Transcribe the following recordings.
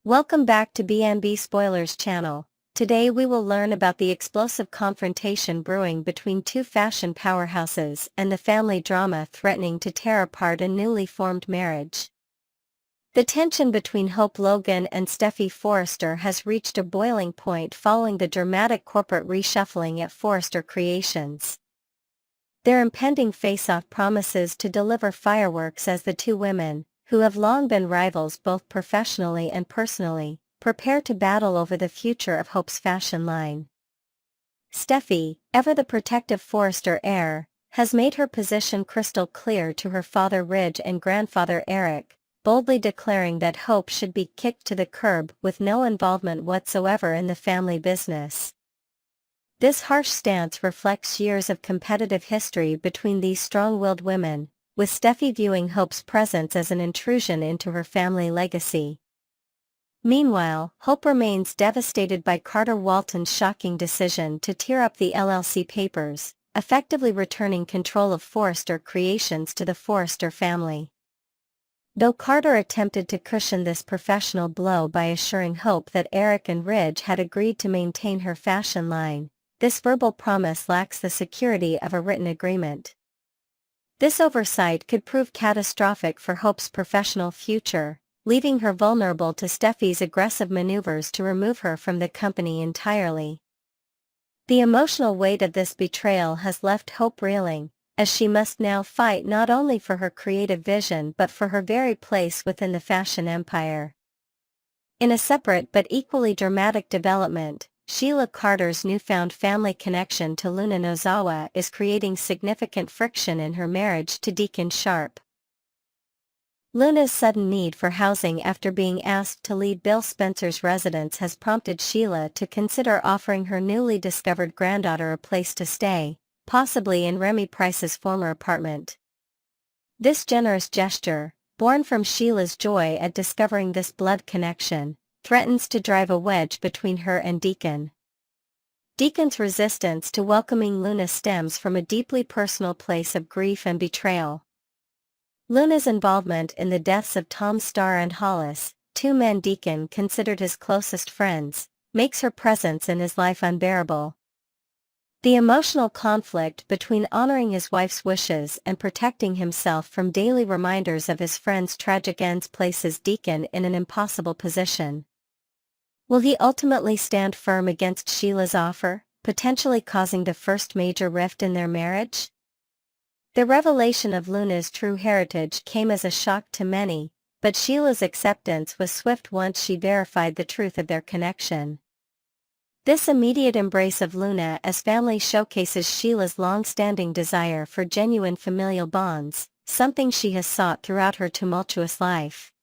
Welcome back to B&B Spoilers channel. Today we will learn about the explosive confrontation brewing between two fashion powerhouses and the family drama threatening to tear apart a newly formed marriage. The tension between Hope Logan and Steffi Forrester has reached a boiling point following the dramatic corporate reshuffling at Forrester Creations. Their impending face-off promises to deliver fireworks as the two women, who have long been rivals both professionally and personally, prepare to battle over the future of Hope's fashion line. Steffi, ever the protective Forrester heir, has made her position crystal clear to her father Ridge and grandfather Eric, boldly declaring that Hope should be kicked to the curb with no involvement whatsoever in the family business. This harsh stance reflects years of competitive history between these strong-willed women, with Steffi viewing Hope's presence as an intrusion into her family legacy. Meanwhile, Hope remains devastated by Carter Walton's shocking decision to tear up the LLC papers, effectively returning control of Forrester Creations to the Forrester family. Though Carter attempted to cushion this professional blow by assuring Hope that Eric and Ridge had agreed to maintain her fashion line, this verbal promise lacks the security of a written agreement. This oversight could prove catastrophic for Hope's professional future, leaving her vulnerable to Steffi's aggressive maneuvers to remove her from the company entirely. The emotional weight of this betrayal has left Hope reeling, as she must now fight not only for her creative vision but for her very place within the fashion empire. In a separate but equally dramatic development, Sheila Carter's newfound family connection to Luna-Sheila is creating significant friction in her marriage to Deacon Sharp. Luna's sudden need for housing after being asked to leave Bill Spencer's residence has prompted Sheila to consider offering her newly discovered granddaughter a place to stay, possibly in Remy Price's former apartment. This generous gesture, born from Sheila's joy at discovering this blood connection, threatens to drive a wedge between her and Deacon. Deacon's resistance to welcoming Luna stems from a deeply personal place of grief and betrayal. Luna's involvement in the deaths of Tom Starr and Hollis, two men Deacon considered his closest friends, makes her presence in his life unbearable. The emotional conflict between honoring his wife's wishes and protecting himself from daily reminders of his friend's tragic ends places Deacon in an impossible position. Will he ultimately stand firm against Sheila's offer, potentially causing the first major rift in their marriage? The revelation of Luna's true heritage came as a shock to many, but Sheila's acceptance was swift once she verified the truth of their connection. This immediate embrace of Luna as family showcases Sheila's long-standing desire for genuine familial bonds, something she has sought throughout her tumultuous life.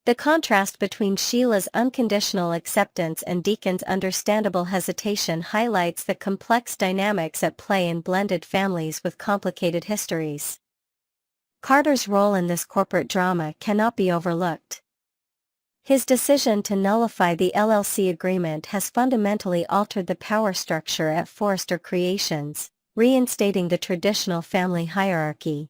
The contrast between Sheila's unconditional acceptance and Deacon's understandable hesitation highlights the complex dynamics at play in blended families with complicated histories. Carter's role in this corporate drama cannot be overlooked. His decision to nullify the LLC agreement has fundamentally altered the power structure at Forrester Creations, reinstating the traditional family hierarchy.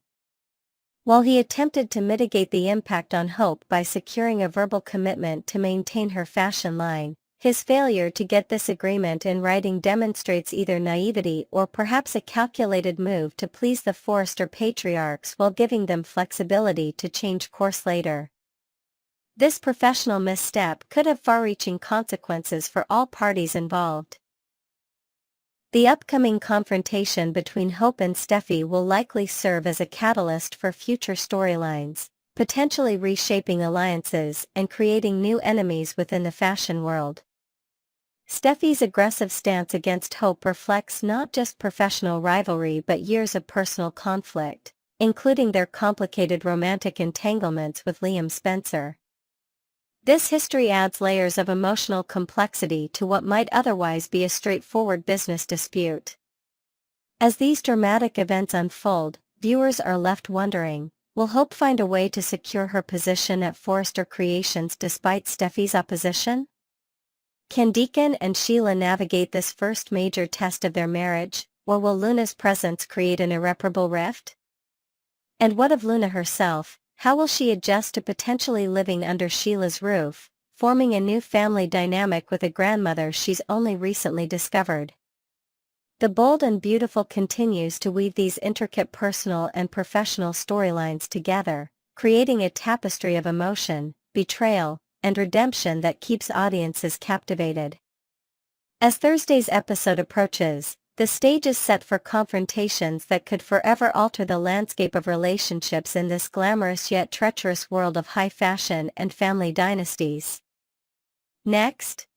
While he attempted to mitigate the impact on Hope by securing a verbal commitment to maintain her fashion line, his failure to get this agreement in writing demonstrates either naivety or perhaps a calculated move to please the Forrester patriarchs while giving them flexibility to change course later. This professional misstep could have far-reaching consequences for all parties involved. The upcoming confrontation between Hope and Steffi will likely serve as a catalyst for future storylines, potentially reshaping alliances and creating new enemies within the fashion world. Steffi's aggressive stance against Hope reflects not just professional rivalry but years of personal conflict, including their complicated romantic entanglements with Liam Spencer. This history adds layers of emotional complexity to what might otherwise be a straightforward business dispute. As these dramatic events unfold, viewers are left wondering, will Hope find a way to secure her position at Forrester Creations despite Steffi's opposition? Can Deacon and Sheila navigate this first major test of their marriage, or will Luna's presence create an irreparable rift? And what of Luna herself? How will she adjust to potentially living under Sheila's roof, forming a new family dynamic with a grandmother she's only recently discovered. The Bold and Beautiful continues to weave these intricate personal and professional storylines together, creating a tapestry of emotion, betrayal, and redemption that keeps audiences captivated. As Thursday's episode approaches, the stage is set for confrontations that could forever alter the landscape of relationships in this glamorous yet treacherous world of high fashion and family dynasties. Next,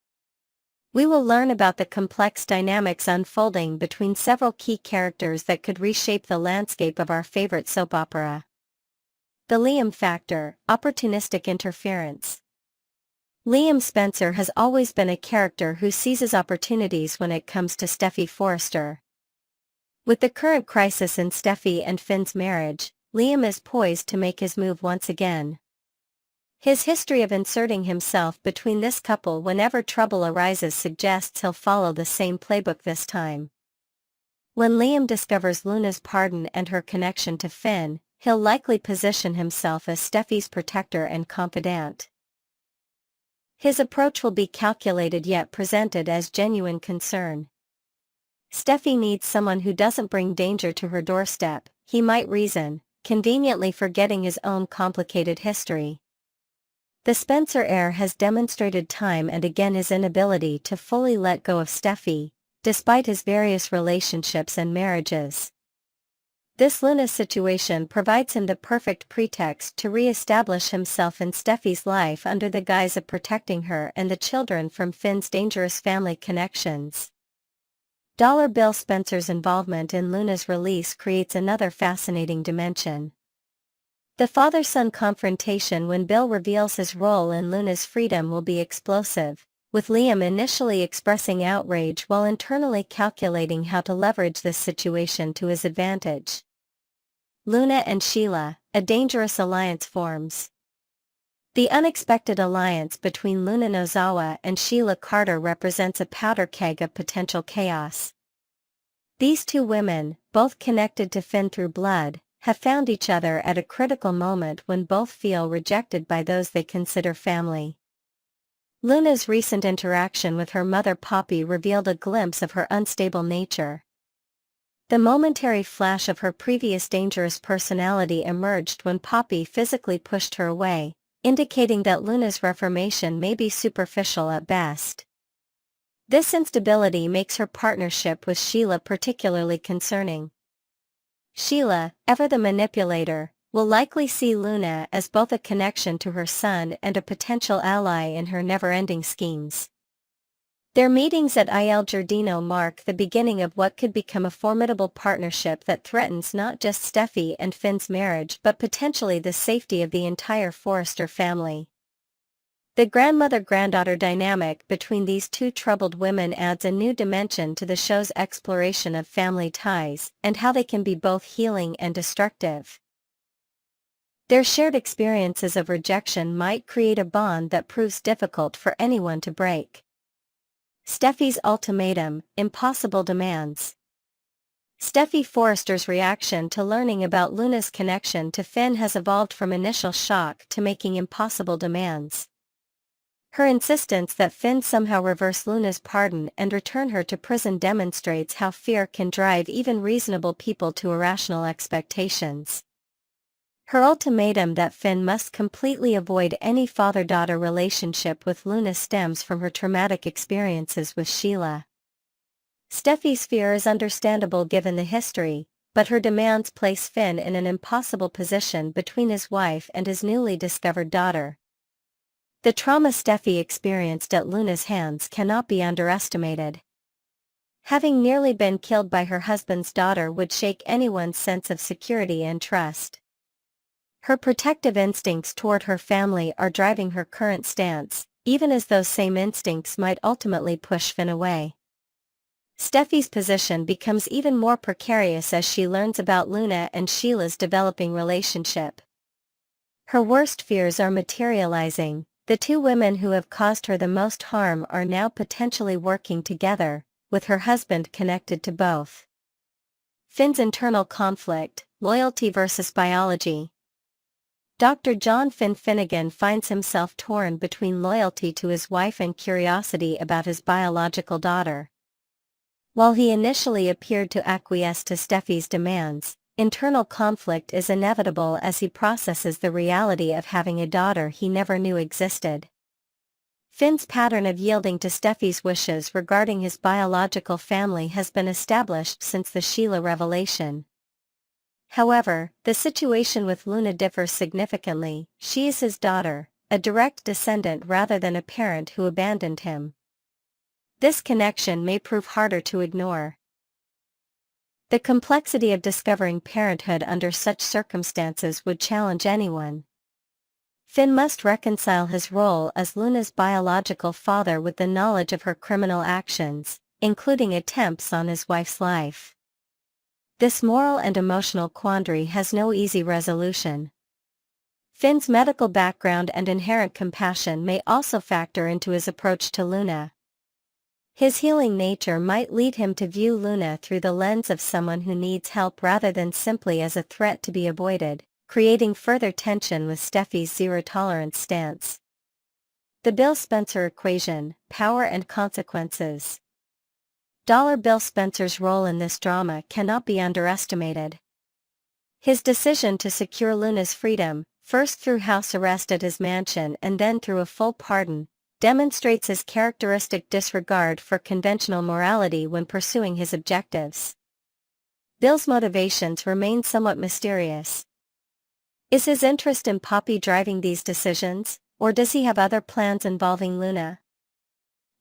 we will learn about the complex dynamics unfolding between several key characters that could reshape the landscape of our favorite soap opera. The Liam factor, opportunistic interference. Liam Spencer has always been a character who seizes opportunities when it comes to Steffi Forrester. With the current crisis in Steffi and Finn's marriage, Liam is poised to make his move once again. His history of inserting himself between this couple whenever trouble arises suggests he'll follow the same playbook this time. When Liam discovers Luna's pardon and her connection to Finn, he'll likely position himself as Steffi's protector and confidant. His approach will be calculated yet presented as genuine concern. Steffi needs someone who doesn't bring danger to her doorstep, he might reason, conveniently forgetting his own complicated history. The Spencer heir has demonstrated time and again his inability to fully let go of Steffi, despite his various relationships and marriages. This Luna situation provides him the perfect pretext to re-establish himself in Steffi's life under the guise of protecting her and the children from Finn's dangerous family connections. Dollar Bill Spencer's involvement in Luna's release creates another fascinating dimension. The father-son confrontation when Bill reveals his role in Luna's freedom will be explosive, with Liam initially expressing outrage while internally calculating how to leverage this situation to his advantage. Luna and Sheila, a dangerous alliance forms. The unexpected alliance between Luna Nozawa and Sheila Carter represents a powder keg of potential chaos. These two women, both connected to Finn through blood, have found each other at a critical moment when both feel rejected by those they consider family. Luna's recent interaction with her mother Poppy revealed a glimpse of her unstable nature. The momentary flash of her previous dangerous personality emerged when Poppy physically pushed her away, indicating that Luna's reformation may be superficial at best. This instability makes her partnership with Sheila particularly concerning. Sheila, ever the manipulator, will likely see Luna as both a connection to her son and a potential ally in her never-ending schemes. Their meetings at Il Giardino mark the beginning of what could become a formidable partnership that threatens not just Steffi and Finn's marriage but potentially the safety of the entire Forrester family. The grandmother-granddaughter dynamic between these two troubled women adds a new dimension to the show's exploration of family ties and how they can be both healing and destructive. Their shared experiences of rejection might create a bond that proves difficult for anyone to break. Steffi's ultimatum, impossible demands. Steffi Forrester's reaction to learning about Luna's connection to Finn has evolved from initial shock to making impossible demands. Her insistence that Finn somehow reverse Luna's pardon and return her to prison demonstrates how fear can drive even reasonable people to irrational expectations. Her ultimatum that Finn must completely avoid any father-daughter relationship with Luna stems from her traumatic experiences with Sheila. Steffi's fear is understandable given the history, but her demands place Finn in an impossible position between his wife and his newly discovered daughter. The trauma Steffi experienced at Luna's hands cannot be underestimated. Having nearly been killed by her husband's daughter would shake anyone's sense of security and trust. Her protective instincts toward her family are driving her current stance, even as those same instincts might ultimately push Finn away. Steffi's position becomes even more precarious as she learns about Luna and Sheila's developing relationship. Her worst fears are materializing. The two women who have caused her the most harm are now potentially working together, with her husband connected to both. Finn's internal conflict, loyalty versus biology. Dr. John Finn Finnegan finds himself torn between loyalty to his wife and curiosity about his biological daughter. While he initially appeared to acquiesce to Steffi's demands, internal conflict is inevitable as he processes the reality of having a daughter he never knew existed. Finn's pattern of yielding to Steffi's wishes regarding his biological family has been established since the Sheila revelation. However, the situation with Luna differs significantly. She is his daughter, a direct descendant rather than a parent who abandoned him. This connection may prove harder to ignore. The complexity of discovering parenthood under such circumstances would challenge anyone. Finn must reconcile his role as Luna's biological father with the knowledge of her criminal actions, including attempts on his wife's life. This moral and emotional quandary has no easy resolution. Finn's medical background and inherent compassion may also factor into his approach to Luna. His healing nature might lead him to view Luna through the lens of someone who needs help rather than simply as a threat to be avoided, creating further tension with Steffi's zero-tolerance stance. The Bill Spencer equation, power and consequences. Bill Spencer's role in this drama cannot be underestimated. His decision to secure Luna's freedom, first through house arrest at his mansion and then through a full pardon, demonstrates his characteristic disregard for conventional morality when pursuing his objectives. Bill's motivations remain somewhat mysterious. Is his interest in Poppy driving these decisions, or does he have other plans involving Luna?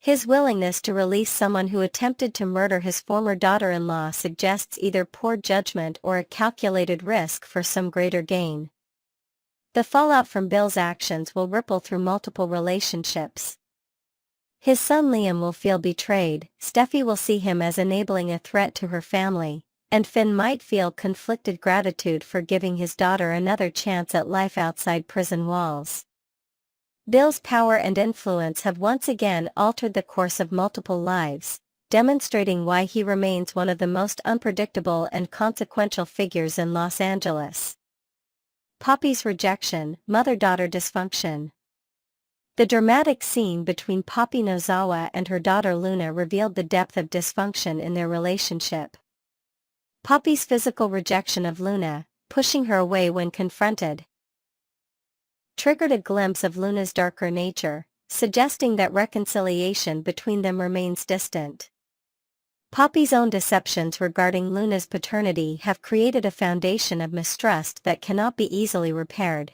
His willingness to release someone who attempted to murder his former daughter-in-law suggests either poor judgment or a calculated risk for some greater gain. The fallout from Bill's actions will ripple through multiple relationships. His son Liam will feel betrayed, Steffi will see him as enabling a threat to her family, and Finn might feel conflicted gratitude for giving his daughter another chance at life outside prison walls. Bill's power and influence have once again altered the course of multiple lives, demonstrating why he remains one of the most unpredictable and consequential figures in Los Angeles. Poppy's rejection, mother-daughter dysfunction. The dramatic scene between Poppy Nozawa and her daughter Luna revealed the depth of dysfunction in their relationship. Poppy's physical rejection of Luna, pushing her away when confronted, triggered a glimpse of Luna's darker nature, suggesting that reconciliation between them remains distant. Poppy's own deceptions regarding Luna's paternity have created a foundation of mistrust that cannot be easily repaired.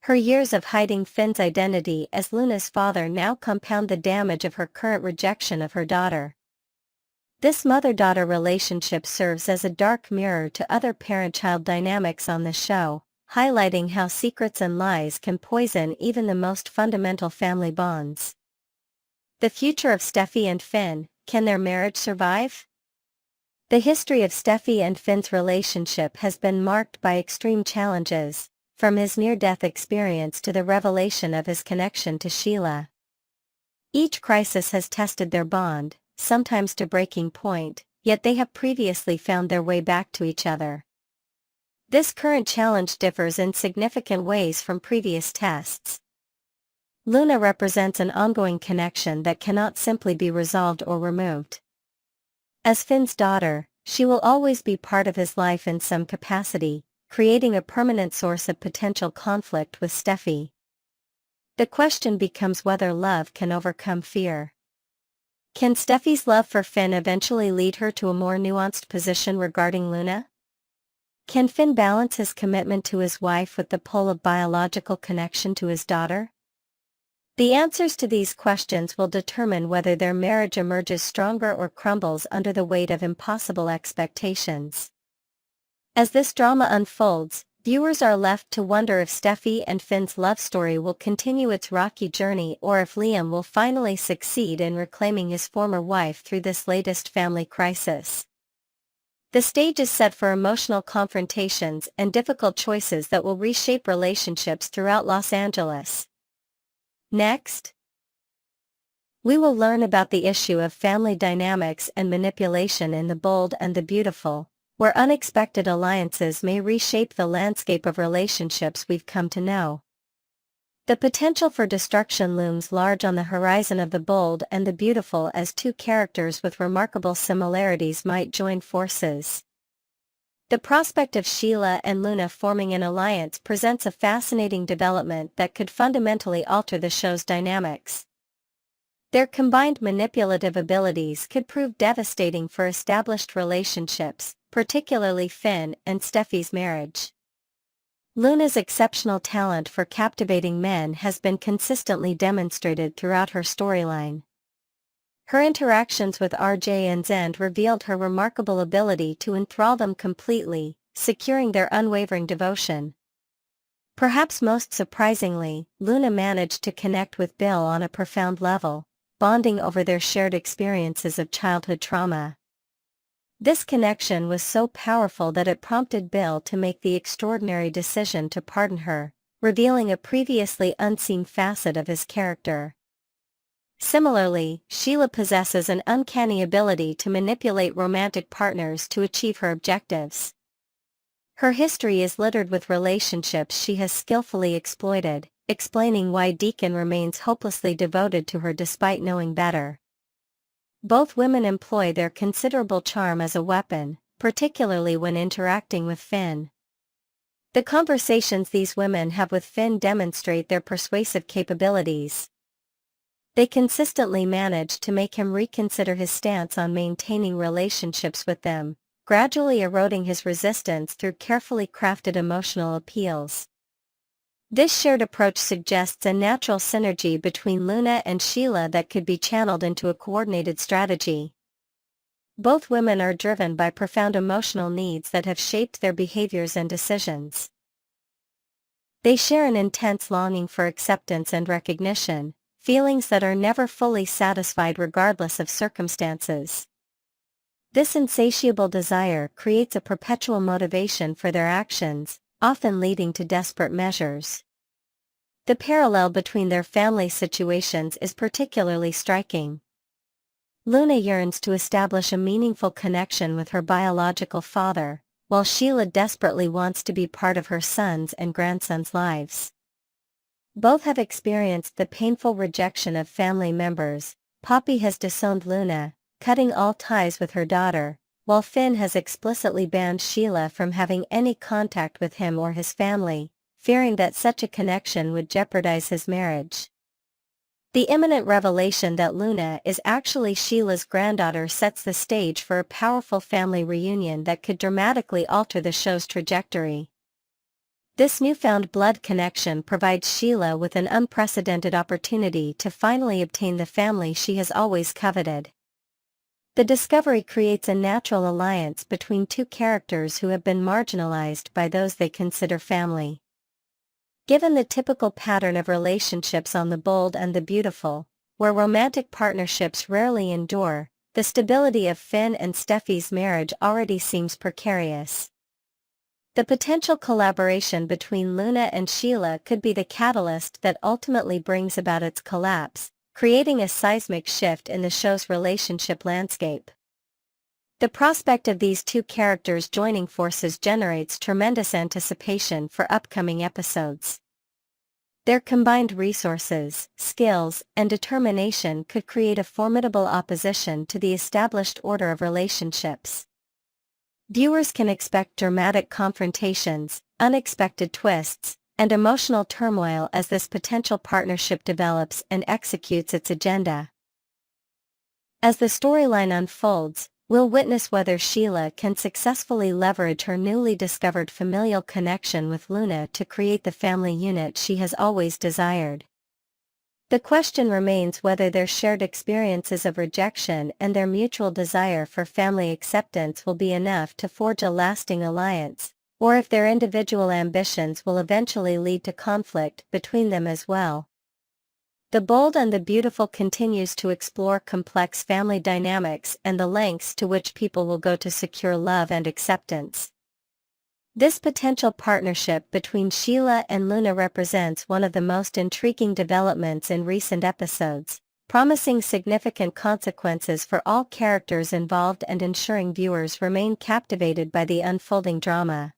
Her years of hiding Finn's identity as Luna's father now compound the damage of her current rejection of her daughter. This mother-daughter relationship serves as a dark mirror to other parent-child dynamics on the show, highlighting how secrets and lies can poison even the most fundamental family bonds. The future of Steffi and Finn, can their marriage survive? The history of Steffi and Finn's relationship has been marked by extreme challenges, from his near-death experience to the revelation of his connection to Sheila. Each crisis has tested their bond, sometimes to breaking point, yet they have previously found their way back to each other. This current challenge differs in significant ways from previous tests. Luna represents an ongoing connection that cannot simply be resolved or removed. As Finn's daughter, she will always be part of his life in some capacity, creating a permanent source of potential conflict with Steffi. The question becomes whether love can overcome fear. Can Steffi's love for Finn eventually lead her to a more nuanced position regarding Luna? Can Finn balance his commitment to his wife with the pull of biological connection to his daughter? The answers to these questions will determine whether their marriage emerges stronger or crumbles under the weight of impossible expectations. As this drama unfolds, viewers are left to wonder if Steffi and Finn's love story will continue its rocky journey or if Liam will finally succeed in reclaiming his former wife through this latest family crisis. The stage is set for emotional confrontations and difficult choices that will reshape relationships throughout Los Angeles. Next, we will learn about the issue of family dynamics and manipulation in The Bold and the Beautiful, where unexpected alliances may reshape the landscape of relationships we've come to know. The potential for destruction looms large on the horizon of the bold and the beautiful as two characters with remarkable similarities might join forces. The prospect of Sheila and Luna forming an alliance presents a fascinating development that could fundamentally alter the show's dynamics. Their combined manipulative abilities could prove devastating for established relationships, particularly Finn and Steffi's marriage. Luna's exceptional talent for captivating men has been consistently demonstrated throughout her storyline. Her interactions with RJ and Zend revealed her remarkable ability to enthrall them completely, securing their unwavering devotion. Perhaps most surprisingly, Luna managed to connect with Bill on a profound level, bonding over their shared experiences of childhood trauma. This connection was so powerful that it prompted Bill to make the extraordinary decision to pardon her, revealing a previously unseen facet of his character. Similarly, Sheila possesses an uncanny ability to manipulate romantic partners to achieve her objectives. Her history is littered with relationships she has skillfully exploited, explaining why Deacon remains hopelessly devoted to her despite knowing better. Both women employ their considerable charm as a weapon, particularly when interacting with Finn. The conversations these women have with Finn demonstrate their persuasive capabilities. They consistently manage to make him reconsider his stance on maintaining relationships with them, gradually eroding his resistance through carefully crafted emotional appeals. This shared approach suggests a natural synergy between Luna and Sheila that could be channeled into a coordinated strategy. Both women are driven by profound emotional needs that have shaped their behaviors and decisions. They share an intense longing for acceptance and recognition, feelings that are never fully satisfied regardless of circumstances. This insatiable desire creates a perpetual motivation for their actions, often leading to desperate measures. The parallel between their family situations is particularly striking. Luna yearns to establish a meaningful connection with her biological father, while Sheila desperately wants to be part of her son's and grandson's lives. Both have experienced the painful rejection of family members. Poppy has disowned Luna, cutting all ties with her daughter, while Finn has explicitly banned Sheila from having any contact with him or his family, fearing that such a connection would jeopardize his marriage. The imminent revelation that Luna is actually Sheila's granddaughter sets the stage for a powerful family reunion that could dramatically alter the show's trajectory. This newfound blood connection provides Sheila with an unprecedented opportunity to finally obtain the family she has always coveted. The discovery creates a natural alliance between two characters who have been marginalized by those they consider family. Given the typical pattern of relationships on The Bold and the Beautiful, where romantic partnerships rarely endure, the stability of Finn and Steffi's marriage already seems precarious. The potential collaboration between Luna and Sheila could be the catalyst that ultimately brings about its collapse, creating a seismic shift in the show's relationship landscape. The prospect of these two characters joining forces generates tremendous anticipation for upcoming episodes. Their combined resources, skills, and determination could create a formidable opposition to the established order of relationships. Viewers can expect dramatic confrontations, unexpected twists, and emotional turmoil as this potential partnership develops and executes its agenda. As the storyline unfolds, we'll witness whether Sheila can successfully leverage her newly discovered familial connection with Luna to create the family unit she has always desired. The question remains whether their shared experiences of rejection and their mutual desire for family acceptance will be enough to forge a lasting alliance, or if their individual ambitions will eventually lead to conflict between them as well. The Bold and the Beautiful continues to explore complex family dynamics and the lengths to which people will go to secure love and acceptance. This potential partnership between Sheila and Luna represents one of the most intriguing developments in recent episodes, promising significant consequences for all characters involved and ensuring viewers remain captivated by the unfolding drama.